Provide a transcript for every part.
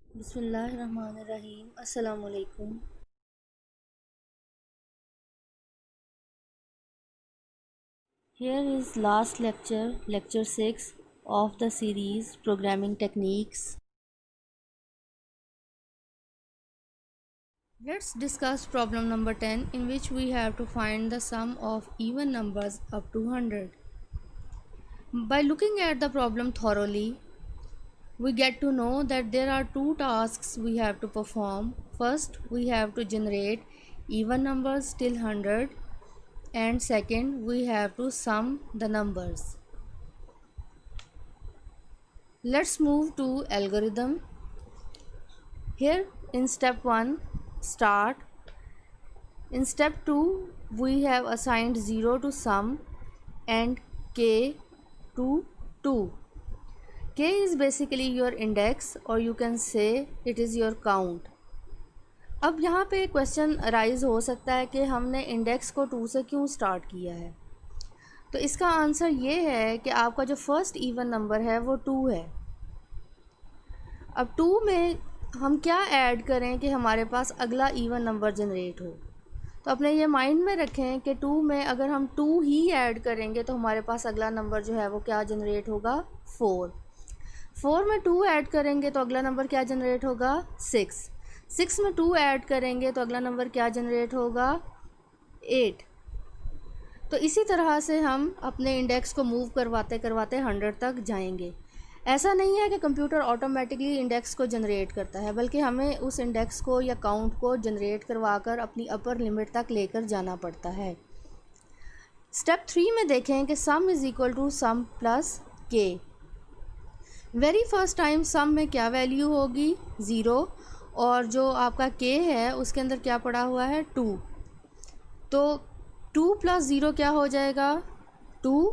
बिस्मिल्लाहिर्रहमानिर्रहीम। अस्सलाम वालेकुम। Here is last lecture, lecture 6 of the series Programming Techniques. Let's discuss problem number 10, in which we have to find the sum of even numbers up to 100. By looking at the problem thoroughly, we get to know that there are two tasks we have to perform. First, we have to generate even numbers till 100, and second, we have to sum the numbers. Let's move to algorithm. Here in step 1, start. In step 2, we have assigned 0 to sum and k to 2. K is basically your index, or you can say it is your count. अब यहाँ पे question arise हो सकता है कि हमने index को 2 से क्यों स्टार्ट किया है। तो इसका आंसर ये है कि आपका जो फर्स्ट इवन नंबर है वो 2 है। अब 2 में हम क्या ऐड करें कि हमारे पास अगला इवन नंबर जनरेट हो। तो अपने ये माइंड में रखें कि 2 में अगर हम 2 ही ऐड करेंगे तो हमारे पास अगला नंबर जो है वो क्या जनरेट होगा, 4। 4 में 2 ऐड करेंगे तो अगला नंबर क्या जनरेट होगा, 6। 6 में 2 ऐड करेंगे तो अगला नंबर क्या जनरेट होगा, 8। तो इसी तरह से हम अपने इंडेक्स को मूव करवाते करवाते 100 तक जाएंगे। ऐसा नहीं है कि कंप्यूटर ऑटोमेटिकली इंडेक्स को जनरेट करता है, बल्कि हमें उस इंडेक्स को या काउंट को जनरेट करवाकर अपनी अपर लिमिट तक लेकर जाना पड़ता है। स्टेप 3 में देखें कि sum is equal to sum plus K. Very first time sum में क्या वैल्यू होगी, 0, और जो आपका के है उसके अंदर क्या पड़ा हुआ है, 2। तो 2 प्लस 0 क्या हो जाएगा, 2,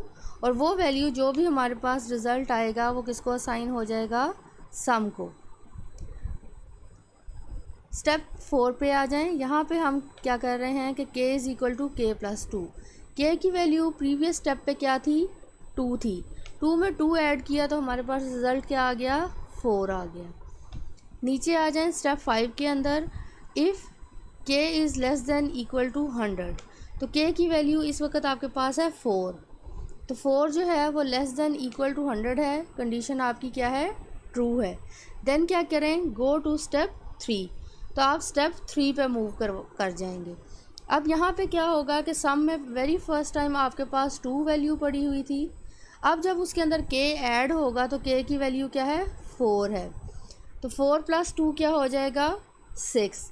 और वो वैल्यू जो भी हमारे पास रिज़ल्ट आएगा वो किसको असाइन हो जाएगा, सम को। स्टेप 4 पे आ जाएं। यहाँ पे हम क्या कर रहे हैं कि k इज़ इक्वल टू के प्लस 2। के की वैल्यू प्रीवियस स्टेप पे क्या थी, 2 थी। 2 में 2 ऐड किया तो हमारे पास रिज़ल्ट क्या आ गया, 4 आ गया। नीचे आ जाएं स्टेप 5 के अंदर। If k is less than equal to 100, तो k की वैल्यू इस वक्त आपके पास है 4। तो 4 जो है वो लेस देन इक्वल टू 100 है, कंडीशन आपकी क्या है, ट्रू है। देन क्या करें, गो टू स्टेप 3। तो आप स्टेप 3 पे मूव कर जाएंगे। अब यहाँ पे क्या होगा कि सम में वेरी फर्स्ट टाइम आपके पास 2 वैल्यू पड़ी हुई थी। अब जब उसके अंदर k ऐड होगा तो k की वैल्यू क्या है, 4 है। तो 4 प्लस 2 क्या हो जाएगा, 6।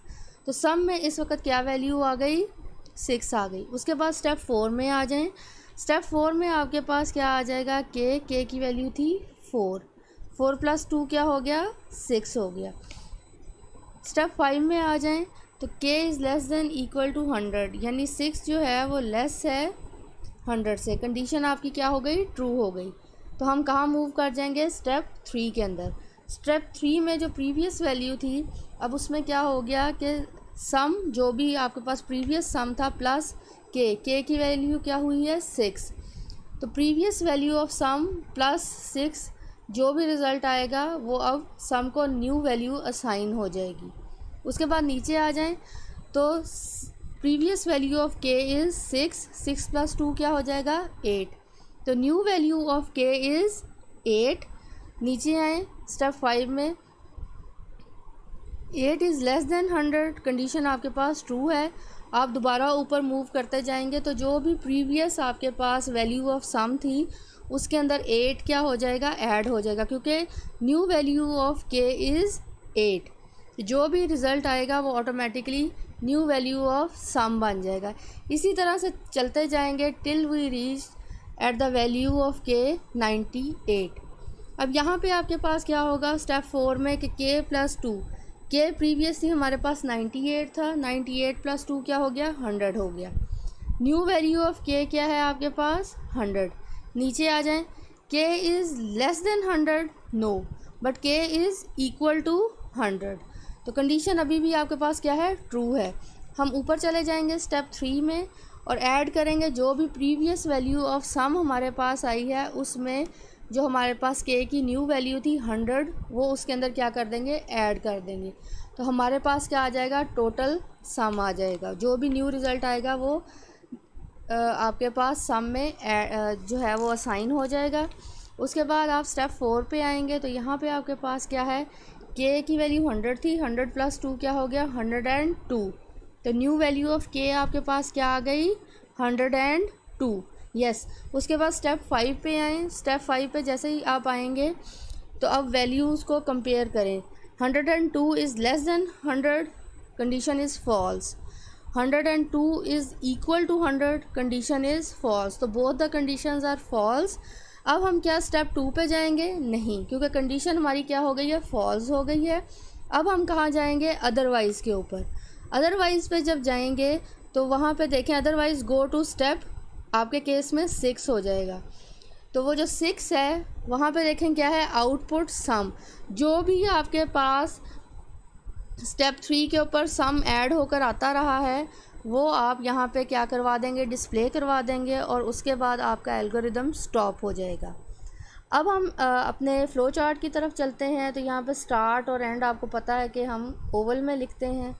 तो सम में इस वक्त क्या वैल्यू आ गई, 6 आ गई। उसके बाद स्टेप 4 में आ जाएं। स्टेप 4 में आपके पास क्या आ जाएगा, के की वैल्यू थी 4। 4 प्लस 2 क्या हो गया, 6 हो गया। स्टेप 5 में आ जाएं तो k is less than equal to 100, यानी 6 जो है वो लेस है 100 से। कंडीशन आपकी क्या हो गई, ट्रू हो गई। तो हम कहाँ मूव कर जाएंगे, स्टेप 3 के अंदर। स्टेप 3 में जो प्रीवियस वैल्यू थी, अब उसमें क्या हो गया कि सम जो भी आपके पास प्रीवियस सम था प्लस के की वैल्यू क्या हुई है, 6। तो previous value of sum plus 6, जो भी रिज़ल्ट आएगा वो अब सम को न्यू वैल्यू असाइन हो जाएगी। उसके बाद नीचे आ जाएं तो previous value of K is 6। 6 plus 2 क्या हो जाएगा, 8। तो new value of K is 8। नीचे आए स्टेप 5 में, 8 इज़ लेस देन 100, कंडीशन आपके पास ट्रू है। आप दोबारा ऊपर मूव करते जाएंगे तो जो भी प्रीवियस आपके पास वैल्यू ऑफ सम थी उसके अंदर 8 क्या हो जाएगा, ऐड हो जाएगा, क्योंकि new value of K is 8। जो भी रिज़ल्ट आएगा वो automatically new value of sum बन जाएगा। इसी तरह से चलते जाएंगे till we reach at the value of K 98। अब यहाँ पे आपके पास क्या होगा स्टेप 4 में कि के प्लस 2, के प्रीवियस थी हमारे पास 98 था, 98 प्लस 2 क्या हो गया, 100 हो गया। न्यू वैल्यू ऑफ के क्या है आपके पास, 100। नीचे आ जाएं, K is less than 100, no, but K is equal to 100। तो कंडीशन अभी भी आपके पास क्या है, ट्रू है। हम ऊपर चले जाएंगे स्टेप 3 में और ऐड करेंगे जो भी प्रीवियस वैल्यू ऑफ सम हमारे पास आई है उसमें जो हमारे पास के की न्यू वैल्यू थी 100, वो उसके अंदर क्या कर देंगे, ऐड कर देंगे। तो हमारे पास क्या आ जाएगा, टोटल सम आ जाएगा। जो भी न्यू रिज़ल्ट आएगा वो आपके पास सम में जो है वो असाइन हो जाएगा। उसके बाद आप स्टेप 4 पे आएंगे तो यहाँ पे आपके पास क्या है, के की वैल्यू 100 थी, 100 + 2 क्या हो गया, 102। तो न्यू वैल्यू ऑफ के आपके पास क्या आ गई, 102। यस। उसके बाद स्टेप 5 पे आएँ। स्टेप 5 पे जैसे ही आप आएंगे तो अब वैल्यूज़ को कंपेयर करें। 102 is less than 100, condition is false. 102 is equal to 100, condition is false. तो both the conditions are false. अब हम क्या स्टेप 2 पे जाएंगे, नहीं, क्योंकि कंडीशन हमारी क्या हो गई है, फॉल्स हो गई है। अब हम कहाँ जाएंगे, अदरवाइज़ के ऊपर। अदरवाइज़ पे जब जाएंगे तो वहाँ पे देखें, अदरवाइज़ गो टू स्टेप, आपके केस में 6 हो जाएगा। तो वो जो 6 है वहाँ पे देखें क्या है, आउटपुट सम। जो भी आपके पास स्टेप 3 के ऊपर सम ऐड होकर आता रहा है वो आप यहाँ पे क्या करवा देंगे, डिस्प्ले करवा देंगे, और उसके बाद आपका एल्गोरिदम स्टॉप हो जाएगा। अब हम अपने फ़्लो चार्ट की तरफ चलते हैं। तो यहाँ पे स्टार्ट और एंड आपको पता है कि हम ओवल में लिखते हैं।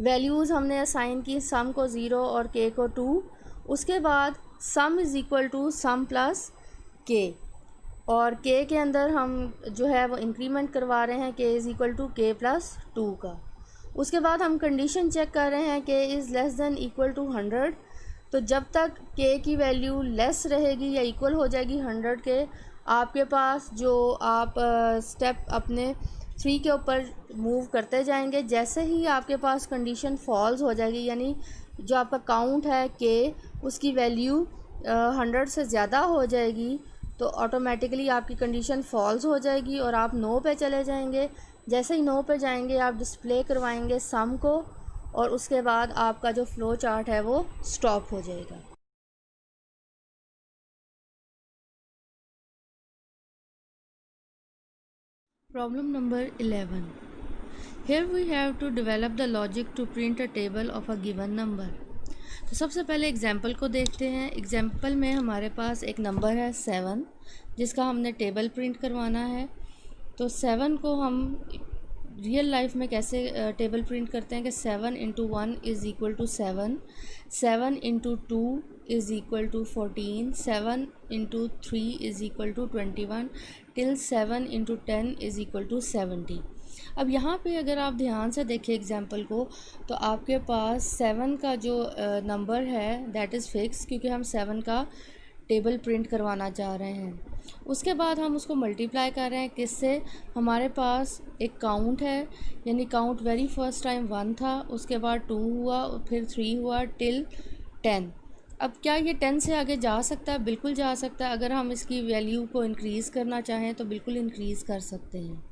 वैल्यूज़ हमने असाइन की, सम को 0 और के को 2। उसके बाद sum is equal to sum plus K, और के के अंदर हम जो है वो इंक्रीमेंट करवा रहे हैं, के इज़ इक्वल टू के + 2 का। उसके बाद हम कंडीशन चेक कर रहे हैं, K is less than equal to 100। तो जब तक के की वैल्यू लेस रहेगी या इक्वल हो जाएगी 100 के, आपके पास जो आप स्टेप अपने 3 के ऊपर मूव करते जाएंगे। जैसे ही आपके पास कंडीशन फॉल्स हो जाएगी, यानी जो आपका काउंट है के, उसकी वैल्यू 100 से ज़्यादा हो जाएगी, तो ऑटोमेटिकली आपकी कंडीशन फॉल्स हो जाएगी और आप नो पे चले जाएंगे। जैसे ही नो पे जाएंगे आप डिस्प्ले करवाएंगे सम को, और उसके बाद आपका जो फ़्लो चार्ट है वो स्टॉप हो जाएगा। Problem number 11। Here we have to develop the logic to print a table of a given number। तो सबसे पहले एग्जाम्पल को देखते हैं। एग्जाम्पल में हमारे पास एक नंबर है 7, जिसका हमने टेबल प्रिंट करवाना है। तो 7 को हम रियल लाइफ में कैसे टेबल प्रिंट करते हैं कि 7 × 1 is equal to 7, 7 × 2 is equal to 14, 7 × 3 is equal to 21, till 7 × 10 is equal to 70। अब यहाँ पे अगर आप ध्यान से देखें एग्जाम्पल को, तो आपके पास 7 का जो नंबर है दैट इज़ फिक्स, क्योंकि हम 7 का टेबल प्रिंट करवाना चाह रहे हैं। उसके बाद हम उसको मल्टीप्लाई कर रहे हैं किससे, हमारे पास एक काउंट है, यानी काउंट वेरी फर्स्ट टाइम 1 था, उसके बाद 2 हुआ, फिर 3 हुआ, टिल 10। अब क्या ये 10 से आगे जा सकता है? बिल्कुल जा सकता है। अगर हम इसकी वैल्यू को इंक्रीज़ करना चाहें तो बिल्कुल इंक्रीज़ कर सकते हैं।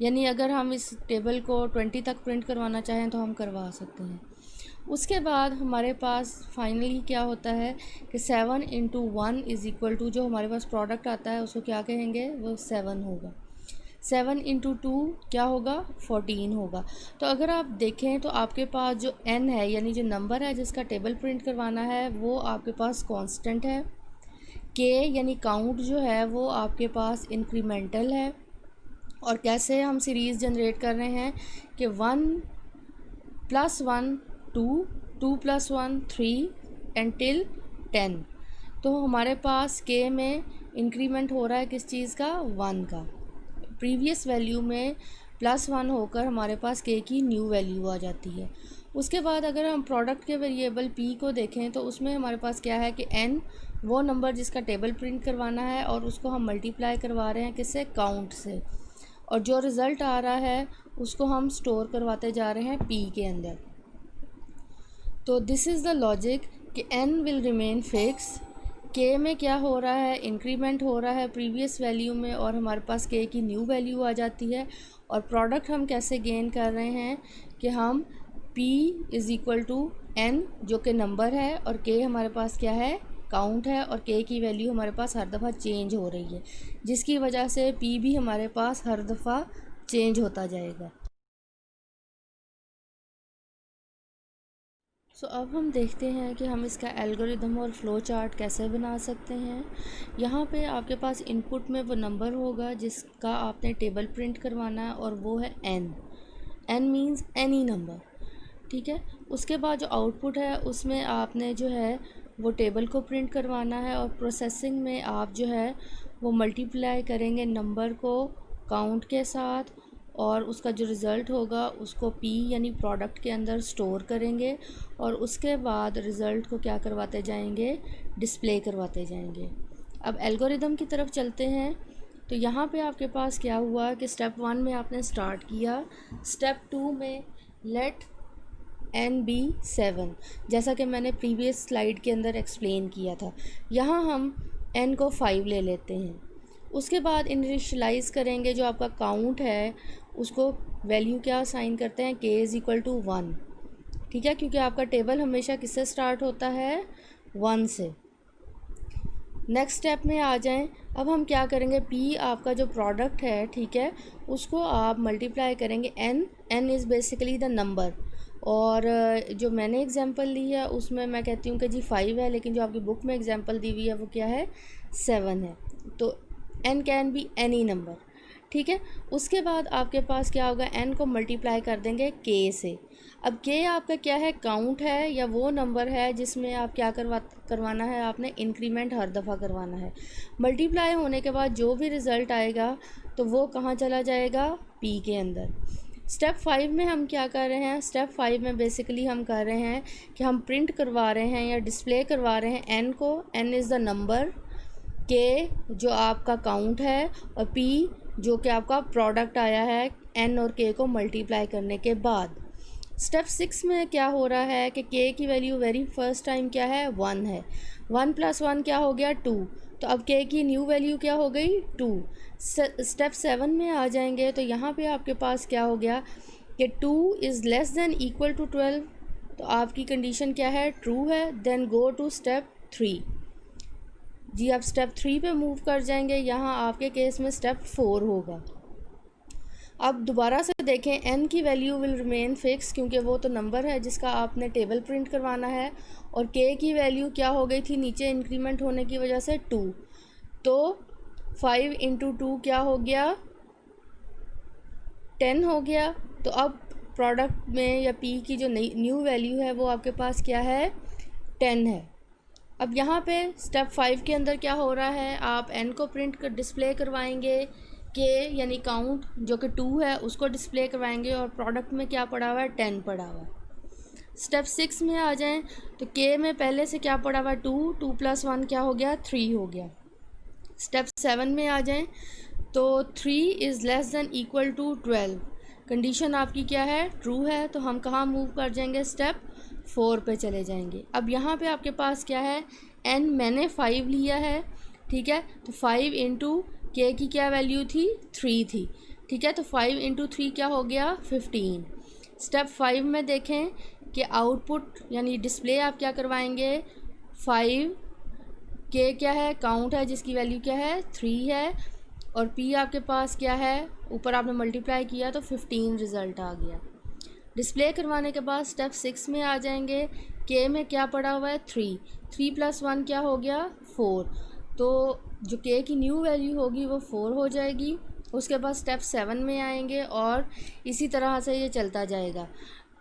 यानी अगर हम इस टेबल को 20 तक प्रिंट करवाना चाहें तो हम करवा सकते हैं। उसके बाद हमारे पास फाइनली क्या होता है कि 7 × 1 इज़ इक्वल टू, जो हमारे पास प्रोडक्ट आता है उसको क्या कहेंगे, वो 7 होगा। 7 × 2 क्या होगा, 14 होगा। तो अगर आप देखें तो आपके पास जो n है, यानी जो नंबर है जिसका टेबल प्रिंट करवाना है, वो आपके पास कांस्टेंट है। k यानी काउंट जो है वो आपके पास इंक्रीमेंटल है। और कैसे हम सीरीज़ जनरेट कर रहे हैं कि 1 + 1 2, 2 + 1 3 एंड टिल 10। तो हमारे पास के में इंक्रीमेंट हो रहा है किस चीज़ का, 1 का। प्रीवियस वैल्यू में +1 होकर हमारे पास के की न्यू वैल्यू आ जाती है। उसके बाद अगर हम प्रोडक्ट के वेरिएबल p को देखें तो उसमें हमारे पास क्या है कि n वो नंबर जिसका टेबल प्रिंट करवाना है, और उसको हम मल्टीप्लाई करवा रहे हैं किससे, काउंट से, और जो रिज़ल्ट आ रहा है उसको हम स्टोर करवाते जा रहे हैं p के अंदर। तो दिस इज़ द लॉजिक कि n will remain fix. k में क्या हो रहा है, इंक्रीमेंट हो रहा है प्रीवियस वैल्यू में, और हमारे पास k की न्यू वैल्यू आ जाती है। और प्रोडक्ट हम कैसे गेन कर रहे हैं कि हम p is equal to n जो कि नंबर है, और k हमारे पास क्या है, काउंट है, और k की वैल्यू हमारे पास हर दफ़ा चेंज हो रही है, जिसकी वजह से p भी हमारे पास हर दफ़ा चेंज होता जाएगा। अब हम देखते हैं कि हम इसका एल्गोरिदम और फ़्लो चार्ट कैसे बना सकते हैं। यहाँ पे आपके पास इनपुट में वो नंबर होगा जिसका आपने टेबल प्रिंट करवाना है और वो है n। n means any number, ठीक है। उसके बाद जो आउटपुट है उसमें आपने जो है वो टेबल को प्रिंट करवाना है और प्रोसेसिंग में आप जो है वो मल्टीप्लाई करेंगे नंबर को काउंट के साथ और उसका जो रिज़ल्ट होगा उसको p यानी प्रोडक्ट के अंदर स्टोर करेंगे और उसके बाद रिज़ल्ट को क्या करवाते जाएंगे, डिस्प्ले करवाते जाएंगे। अब एल्गोरिदम की तरफ चलते हैं। तो यहाँ पे आपके पास क्या हुआ कि स्टेप 1 में आपने स्टार्ट किया, स्टेप 2 में लेट n बी 7, जैसा कि मैंने प्रीवियस स्लाइड के अंदर एक्सप्लेन किया था। यहाँ हम n को 5 ले लेते हैं। उसके बाद इनिशियलाइज़ करेंगे, जो आपका काउंट है उसको वैल्यू क्या असाइन करते हैं, k इज़ इक्वल टू 1, ठीक है, क्योंकि आपका टेबल हमेशा किससे स्टार्ट होता है, 1 से। नेक्स्ट स्टेप में आ जाएं। अब हम क्या करेंगे, p आपका जो प्रोडक्ट है, ठीक है, उसको आप मल्टीप्लाई करेंगे n is basically the number. और जो मैंने एग्जांपल ली है उसमें मैं कहती हूँ कि जी 5 है, लेकिन जो आपकी बुक में एग्जांपल दी हुई है वो क्या है, 7 है। तो n can be any number, ठीक है। उसके बाद आपके पास क्या होगा, n को मल्टीप्लाई कर देंगे k से। अब k आपका क्या है, काउंट है या वो नंबर है जिसमें आप क्या करवाना है, आपने इंक्रीमेंट हर दफ़ा करवाना है। मल्टीप्लाई होने के बाद जो भी रिज़ल्ट आएगा तो वो कहाँ चला जाएगा, p के अंदर। स्टेप 5 में हम क्या कर रहे हैं, स्टेप 5 में बेसिकली हम कर रहे हैं कि हम प्रिंट करवा रहे हैं या डिस्प्ले करवा रहे हैं n को, n is the number, k जो आपका काउंट है और p जो कि आपका प्रोडक्ट आया है n और k को मल्टीप्लाई करने के बाद। स्टेप 6 में क्या हो रहा है कि k की वैल्यू वेरी फर्स्ट टाइम क्या है, 1 है। 1 + 1 क्या हो गया, 2। तो अब k की न्यू वैल्यू क्या हो गई, 2। स्टेप 7 में आ जाएंगे तो यहाँ पे आपके पास क्या हो गया कि 2 is less than equal to 12। तो आपकी कंडीशन क्या है, ट्रू है। Then go to step 3। जी आप स्टेप 3 पे मूव कर जाएंगे। यहाँ आपके केस में स्टेप 4 होगा। अब दोबारा से देखें, n की वैल्यू विल रिमेन फिक्स क्योंकि वो तो नंबर है जिसका आपने टेबल प्रिंट करवाना है। और k की वैल्यू क्या हो गई थी, नीचे इंक्रीमेंट होने की वजह से 2। तो 5 × 2 क्या हो गया, 10 हो गया। तो अब प्रोडक्ट में या p की जो न्यू वैल्यू है वो आपके पास क्या है, 10 है। अब यहाँ पे स्टेप 5 के अंदर क्या हो रहा है, आप n को प्रिंट कर डिस्प्ले करवाएंगे, k यानी काउंट जो कि 2 है उसको डिस्प्ले करवाएंगे और प्रोडक्ट में क्या पड़ा हुआ है, 10 पड़ा हुआ है। स्टेप 6 में आ जाएं तो k में पहले से क्या पड़ा हुआ है, 2 + 1 क्या हो गया, 3 हो गया। स्टेप 7 में आ जाएं तो 3 is less than equal to 12। Condition आपकी क्या है, ट्रू है। तो हम कहाँ मूव कर जाएंगे, स्टेप 4 पे चले जाएंगे। अब यहाँ पे आपके पास क्या है, n मैंने 5 लिया है, ठीक है। तो 5 × k की क्या वैल्यू थी, 3 थी, ठीक है। तो 5 × 3 क्या हो गया, 15। स्टेप 5 में देखें कि आउटपुट यानी डिस्प्ले आप क्या करवाएंगे, 5, k क्या है, काउंट है जिसकी वैल्यू क्या है, 3 है। और p आपके पास क्या है, ऊपर आपने मल्टीप्लाई किया तो 15 रिज़ल्ट आ गया। डिस्प्ले करवाने के बाद स्टेप 6 में आ जाएंगे, k में क्या पड़ा हुआ है, 3 + 1 क्या हो गया, 4। तो जो k की न्यू वैल्यू होगी वो 4 हो जाएगी। उसके बाद स्टेप 7 में आएंगे और इसी तरह से ये चलता जाएगा।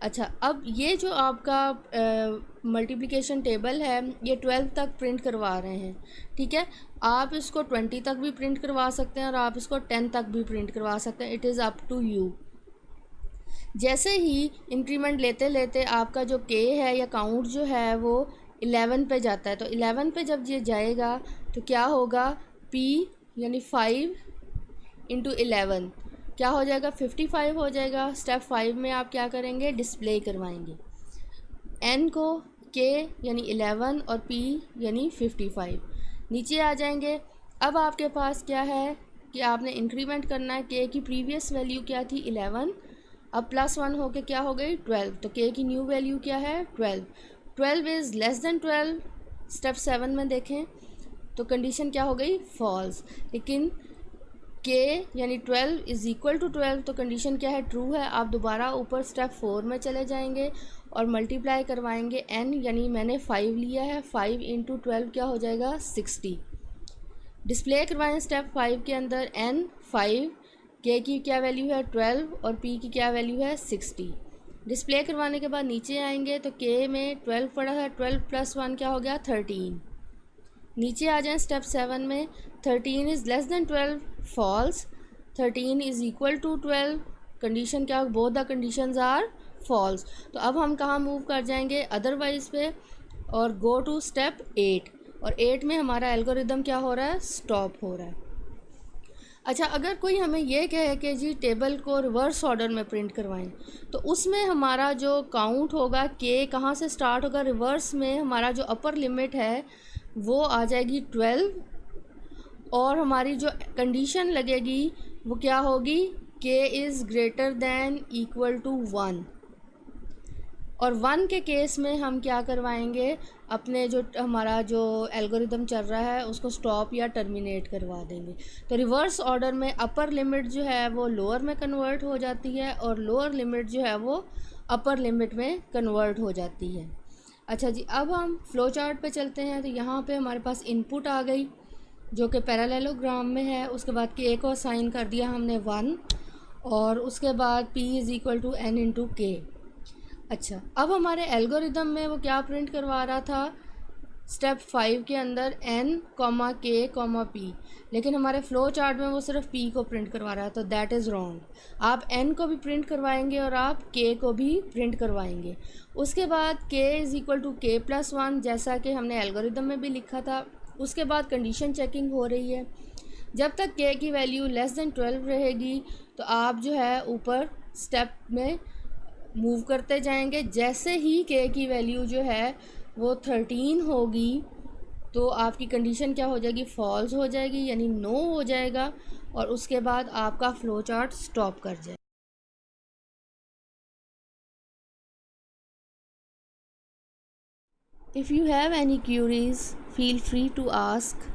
अच्छा, अब ये जो आपका मल्टीप्लिकेशन टेबल है ये 12 तक प्रिंट करवा रहे हैं, ठीक है। आप इसको 20 तक भी प्रिंट करवा सकते हैं और आप इसको 10 तक भी प्रिंट करवा सकते हैं, it is up to you. जैसे ही इंक्रीमेंट लेते लेते आपका जो k है या काउंट जो है वो 11 पे जाता है, तो 11 पे जब ये जाएगा तो क्या होगा, p यानी 5 × 11 क्या हो जाएगा, 55 हो जाएगा। स्टेप 5 में आप क्या करेंगे, डिस्प्ले करवाएंगे n को, k यानी 11 और p यानी 55। नीचे आ जाएंगे। अब आपके पास क्या है कि आपने इंक्रीमेंट करना है, k की प्रीवियस वैल्यू क्या थी, 11, अब +1 होके क्या हो गई, 12। तो k की न्यू वैल्यू क्या है, 12। 12 इज़ लेस दैन 12। स्टेप 7 में देखें तो कंडीशन क्या हो गई, फॉल्स। लेकिन के यानी 12 इज़ इक्वल टू 12, तो कंडीशन क्या है, ट्रू है। आप दोबारा ऊपर स्टेप 4 में चले जाएंगे और मल्टीप्लाई करवाएंगे n, यानी मैंने 5 लिया है, 5 इंटू 12 क्या हो जाएगा 60। डिस्प्ले करवाएं स्टेप 5 के अंदर n 5, के की क्या वैल्यू है 12 और p की क्या वैल्यू है 60। डिस्प्ले करवाने के बाद नीचे आएंगे तो k में 12 पड़ा है, 12 प्लस 1 क्या हो गया 13। नीचे आ जाएं स्टेप 7 में, 13 is less than 12 false, 13 is equal to 12, condition क्या, both the conditions are false. तो अब हम कहाँ मूव कर जाएंगे, अदरवाइज़ पे, और गो टू स्टेप 8, और 8 में हमारा एल्गोरिदम क्या हो रहा है, स्टॉप हो रहा है। अच्छा, अगर कोई हमें ये कहे कि जी टेबल को रिवर्स ऑर्डर में प्रिंट करवाएं, तो उसमें हमारा जो काउंट होगा के कहाँ से स्टार्ट होगा, रिवर्स में हमारा जो अपर लिमिट है वो आ जाएगी 12, और हमारी जो कंडीशन लगेगी वो क्या होगी, K is greater than equal to 1, और 1 के केस में हम क्या करवाएंगे, अपने जो हमारा जो एल्गोरिदम चल रहा है उसको स्टॉप या टर्मिनेट करवा देंगे। तो रिवर्स ऑर्डर में अपर लिमिट जो है वो लोअर में कन्वर्ट हो जाती है और लोअर लिमिट जो है वो अपर लिमिट में कन्वर्ट हो जाती है। अच्छा जी, अब हम फ्लो चार्ट पे चलते हैं। तो यहाँ पे हमारे पास इनपुट आ गई जो कि पैरेललोग्राम में है, उसके बाद के को असाइन कर दिया हमने 1, और उसके बाद p is equal to n into K. अच्छा, अब हमारे एल्गोरिदम में वो क्या प्रिंट करवा रहा था, स्टेप 5 के अंदर n, k, p, लेकिन हमारे फ्लो चार्ट में वो सिर्फ p को प्रिंट करवा रहा है, तो दैट इज़ रॉन्ग। आप n को भी प्रिंट करवाएंगे और आप k को भी प्रिंट करवाएंगे। उसके बाद k is equal to k plus 1, जैसा कि हमने एल्गोरिदम में भी लिखा था। उसके बाद कंडीशन चेकिंग हो रही है, जब तक k की वैल्यू लेस देन 12 रहेगी तो आप जो है ऊपर स्टेप में मूव करते जाएंगे। जैसे ही k की वैल्यू जो है वो 13 होगी तो आपकी कंडीशन क्या हो जाएगी, फॉल्स हो जाएगी, यानी नो हो जाएगा, और उसके बाद आपका फ्लो चार्ट स्टॉप कर जाएगा। If you have any queries, feel free to ask.